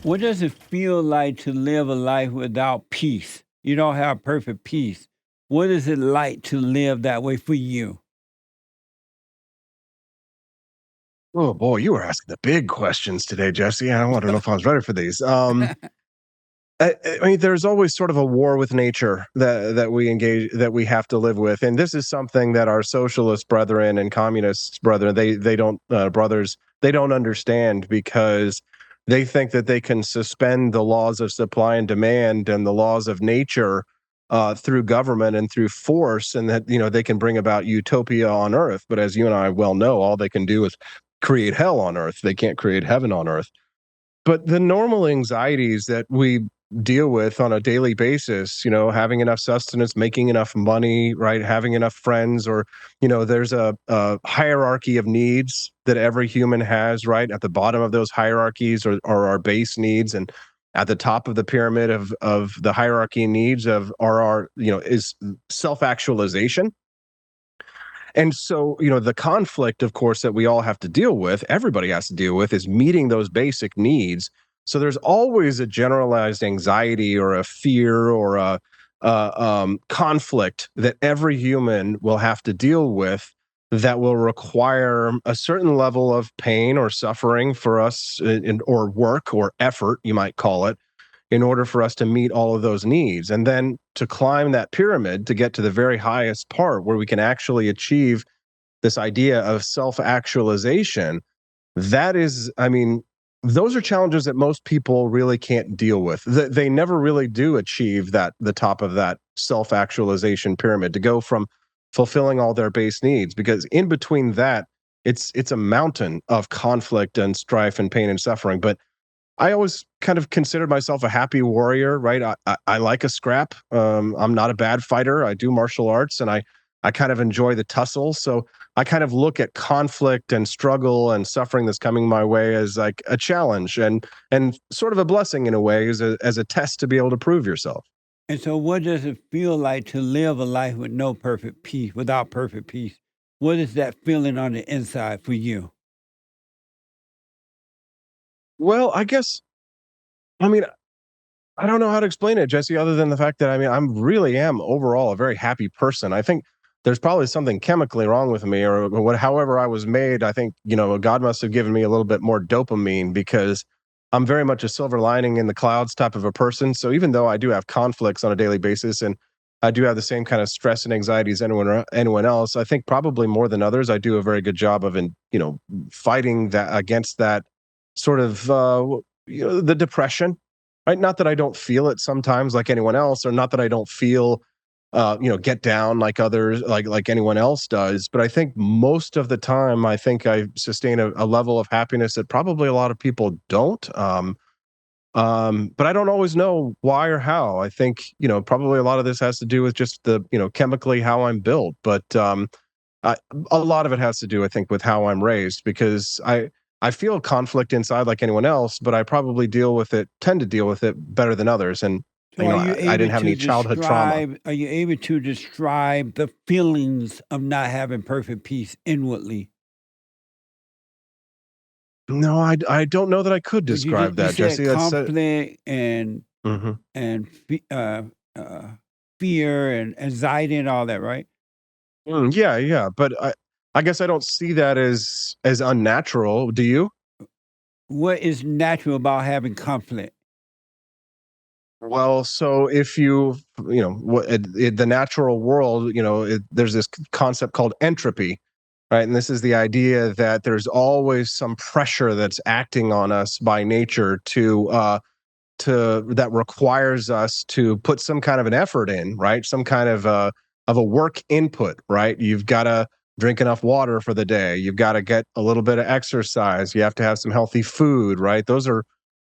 What does it feel like to live a life without peace? You don't have perfect peace. What is it like to live that way for you? Oh boy, you were asking the big questions today, Jesse. I don't know if I was ready for these. I mean, there's always sort of a war with nature that we engage that we have to live with, and this is something that our socialist brethren and communist brethren they don't brothers they don't understand because they think that they can suspend the laws of supply and demand and the laws of nature through government and through force, and that they can bring about utopia on Earth. But as you and I well know, all they can do is create hell on Earth. They can't create heaven on Earth. But the normal anxieties that we deal with on a daily basis, having enough sustenance, making enough money, right? Having enough friends, or, there's a hierarchy of needs that every human has, right? At the bottom of those hierarchies are our base needs. And at the top of the pyramid of the hierarchy needs of are our, is self actualization. And so, the conflict, of course, that we all have to deal with, everybody has to deal with, is meeting those basic needs. So there's always a generalized anxiety or a fear or a conflict that every human will have to deal with that will require a certain level of pain or suffering for us or work or effort, you might call it, in order for us to meet all of those needs. And then to climb that pyramid to get to the very highest part where we can actually achieve this idea of self actualization, that is, I mean, those are challenges that most people really can't deal with. They never really do achieve the top of that self actualization pyramid to go from fulfilling all their base needs, because in between that, it's a mountain of conflict and strife and pain and suffering. But I always kind of considered myself a happy warrior, right? I like a scrap. I'm not a bad fighter. I do martial arts, and I kind of enjoy the tussle. So I kind of look at conflict and struggle and suffering that's coming my way as like a challenge and sort of a blessing in a way, as a test to be able to prove yourself. And so, what does it feel like to live a life with no perfect peace, without perfect peace? What is that feeling on the inside for you? Well, I mean, I don't know how to explain it, Jesse, other than the fact that I'm really am overall a very happy person. I think there's probably something chemically wrong with me, or however I was made. I think, God must have given me a little bit more dopamine because I'm very much a silver lining in the clouds type of a person. So even though I do have conflicts on a daily basis and I do have the same kind of stress and anxiety as anyone else, I think probably more than others, I do a very good job of fighting that against that sort of the depression, right? Not that I don't feel it sometimes like anyone else, or not that I don't feel, get down like others, like anyone else does. But I think most of the time, I think I sustain a level of happiness that probably a lot of people don't. But I don't always know why or how. I think probably a lot of this has to do with just the chemically how I'm built, but I, a lot of it has to do, I think, with how I'm raised, because I feel conflict inside like anyone else, but I probably tend to deal with it better than others. And So, are you I able didn't have to any childhood trauma. describe? Are you able to describe the feelings of not having perfect peace inwardly? No, I don't know that I could But describe you that, said Jesse. That's conflict and mhm. and fe- uh, uh, fear and anxiety and all that, right? Yeah, yeah. But I guess I don't see that as unnatural. Do you? What is natural about having conflict? Well, so if the natural world, there's this concept called entropy, right? And this is the idea that there's always some pressure that's acting on us by nature to that requires us to put some kind of an effort in, right? Some kind of a work input, right? You've got to drink enough water for the day. You've got to get a little bit of exercise. You have to have some healthy food, right? Those are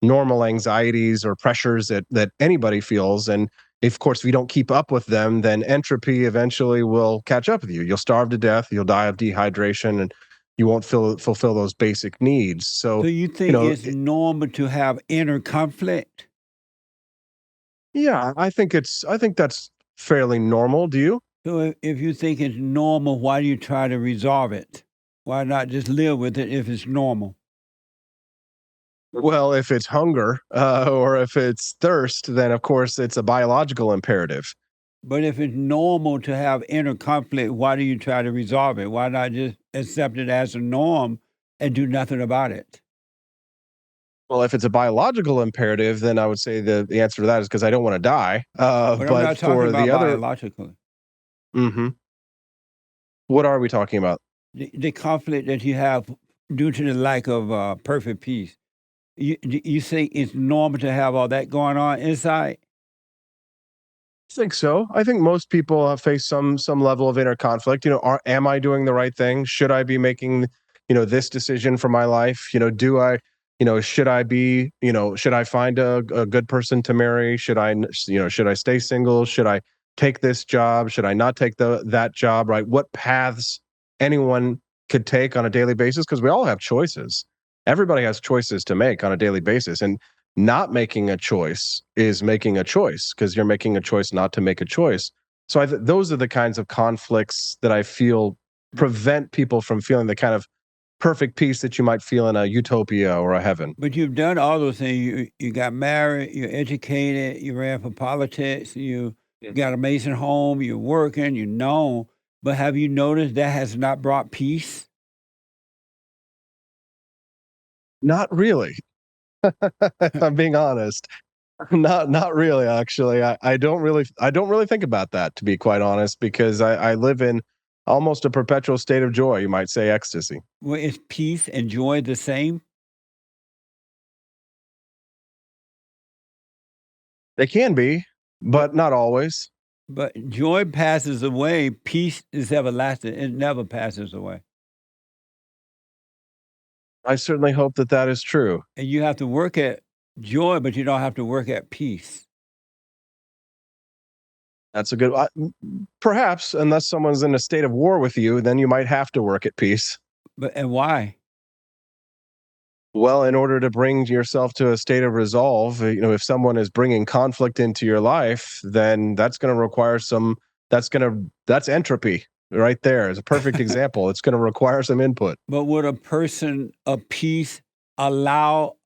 normal anxieties or pressures that anybody feels. And if, of course, if you don't keep up with them, then entropy eventually will catch up with you. You'll starve to death. You'll die of dehydration, and you won't fulfill those basic needs. So So, you you think know, it's normal to have inner conflict? yeah, I think that's fairly normal. Do you? So if you think it's normal, why do you try to resolve it? Why not just live with it if it's normal? Well, if it's hunger or if it's thirst, then of course it's a biological imperative. But if it's normal to have inner conflict, why do you try to resolve it? Why not just accept it as a norm and do nothing about it? Well, if it's a biological imperative, then I would say the answer to that is because I don't want to die. But I'm But not talking for the about other, biologically. hmm what are we talking about? The conflict that you have due to the lack of perfect peace. You think it's normal to have all that going on inside? I think so. I think most people have faced some level of inner conflict. Am I doing the right thing? Should I be making this decision for my life? Do I should I be should I find a good person to marry? Should I stay single? Should I take this job? Should I not take that job? Right? What paths anyone could take on a daily basis? Because we all have choices. Everybody has choices to make on a daily basis, and not making a choice is making a choice because you're making a choice not to make a choice. So those are the kinds of conflicts that I feel prevent people from feeling the kind of perfect peace that you might feel in a utopia or a heaven. But you've done all those things. You got married, you're educated, you ran for politics, you Mm. got an amazing home, you're working, you're known. But have you noticed that has not brought peace? Not really, if I'm being honest. Not really, actually. I don't really think about that, to be quite honest, because I live in almost a perpetual state of joy, you might say ecstasy. Well, is peace and joy the same? They can be, But but not always. joy passes away, peace is everlasting. It never passes away. I certainly hope that that is true. And you have to work at joy, but you don't have to work at peace. That's a good perhaps, unless someone's in a state of war with you, then you might have to work at peace. But and why? Well, in order to bring yourself to a state of resolve, if someone is bringing conflict into your life, then that's going to require some that's entropy right there. It's a perfect example. It's going to require some input. But would a person of peace allow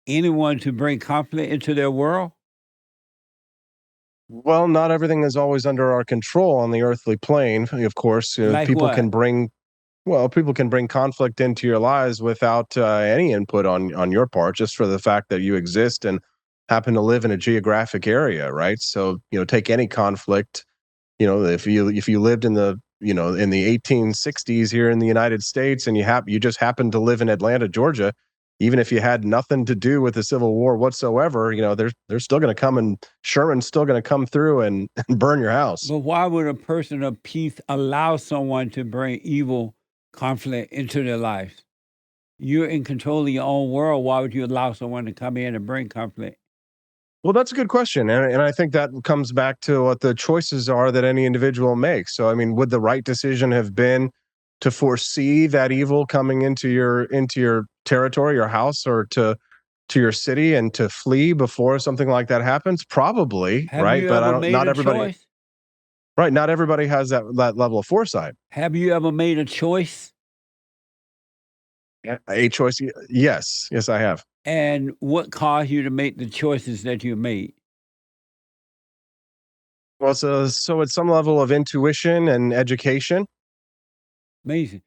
anyone to bring conflict into their world? Well, not everything is always under our control on the earthly plane. Of course, Like what? people can bring conflict into your lives without any input on your part, just for the fact that you exist and happen to live in a geographic area, right? So, take any conflict. If you lived in the 1860s here in the United States, and you just happened to live in Atlanta, Georgia, even if you had nothing to do with the Civil War whatsoever, they're still going to come, and Sherman's still going to come through and, and burn your house. But why would a person of peace allow someone to bring evil conflict into their lives? You're in control of your own world. Why would you allow someone to come in and bring conflict? Well, that's a good question, and I think that comes back to what the choices are that any individual makes. So, I mean, would the right decision have been to foresee that evil coming into your territory, your house, or to your city, and to flee before something like that happens? Probably, Have right? you But I ever don't. made Not a everybody, choice? right? Not everybody has that level of foresight. Have you ever made a choice? Yeah. A choice, yes, yes, I have. And what caused you to make the choices that you made? Well, so it's some level of intuition and education. Amazing.